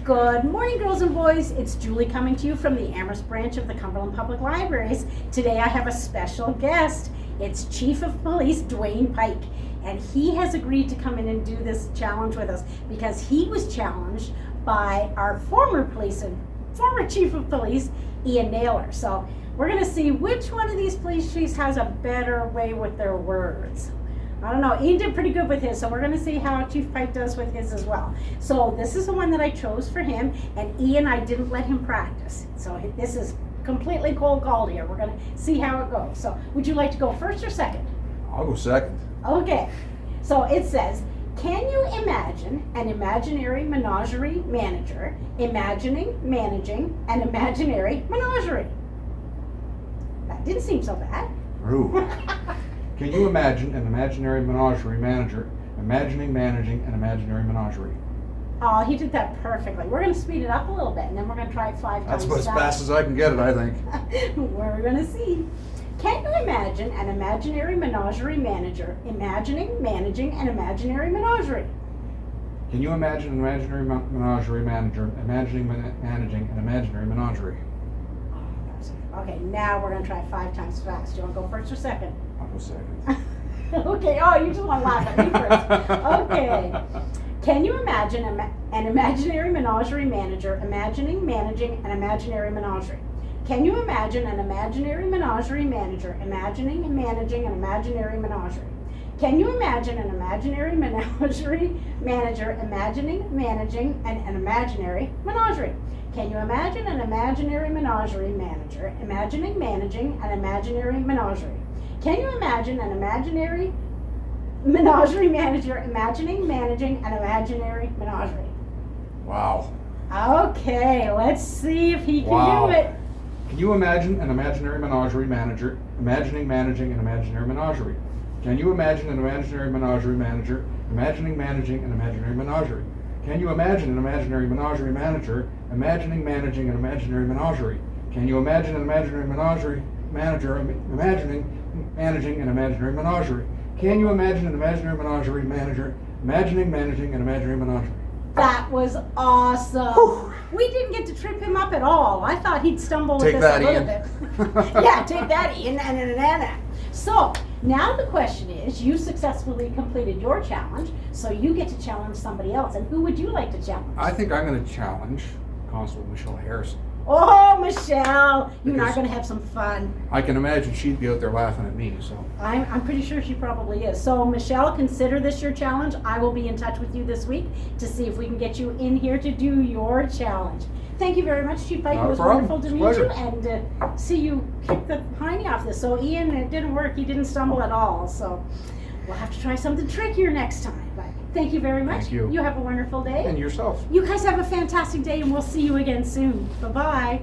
Good morning, girls and boys. It's Julie coming to you from the Amherst branch of the Cumberland Public Libraries. Today I have a special guest. It's Chief of Police Dwayne Pike, and he has agreed to come in and do this challenge with us because he was challenged by our former Chief of Police, Ian Naylor. So we're going to see which one of these police chiefs has a better way with their words. I don't know, Ian did pretty good with his, so we're going to see how Chief Pike does with his as well. So this is the one that I chose for him, and Ian, I didn't let him practice. So this is completely cold called here. We're going to see how it goes. So would you like to go first or second? I'll go second. Okay, so it says, can you imagine an imaginary menagerie manager imagining managing an imaginary menagerie? That didn't seem so bad. Ooh. Can you imagine an imaginary menagerie manager imagining managing an imaginary menagerie? Oh, he did that perfectly. We're going to speed it up a little bit, and then we're going to try it 5 That's times about as fast as I can get it, I think. We're going to see. Can you imagine an imaginary menagerie manager imagining managing an imaginary menagerie? Can you imagine an imaginary menagerie manager imagining managing an imaginary menagerie? Okay, now we're going to try 5 times fast. Do you want to go first or second? I'll go second. Okay, oh, you just want to laugh at me first. Okay. Can you imagine an imaginary menagerie manager imagining managing an imaginary menagerie? Can you imagine an imaginary menagerie manager imagining and managing an imaginary menagerie? Can you imagine an imaginary menagerie manager imagining, managing an imaginary menagerie? Can you imagine an imaginary menagerie manager imagining, managing an imaginary menagerie? Can you imagine an imaginary menagerie manager imagining, managing an imaginary menagerie? Wow. Okay, let's see if he can do it. Can you imagine an imaginary menagerie manager imagining managing an imaginary menagerie? Can you imagine an imaginary menagerie manager imagining managing an imaginary menagerie? Can you imagine an imaginary menagerie manager imagining managing an imaginary menagerie? Can you imagine an imaginary menagerie manager imagining managing an imaginary menagerie? Can you imagine an imaginary menagerie manager imagining managing an imaginary menagerie? That was awesome. Whew. We didn't get to trip him up at all. I thought he'd stumble with Take this that, a little Ian. bit. Yeah, take that, Ian. So now the question is, you successfully completed your challenge, so you get to challenge somebody else. And who would you like to challenge? I think I'm going to challenge Constable Michelle Harrison. Oh, Michelle, you and I are Because going to have some fun. I can imagine she'd be out there laughing at me, so. I'm pretty sure she probably is. So, Michelle, consider this your challenge. I will be in touch with you this week to see if we can get you in here to do your challenge. Thank you very much, Chief Pike. It was wonderful to meet you and see you kick the hiney off this. So, Ian, it didn't work. He didn't stumble at all. So, we'll have to try something trickier next time. But thank you very much. Thank you. You have a wonderful day. And yourself. You guys have a fantastic day, and we'll see you again soon. Bye-bye.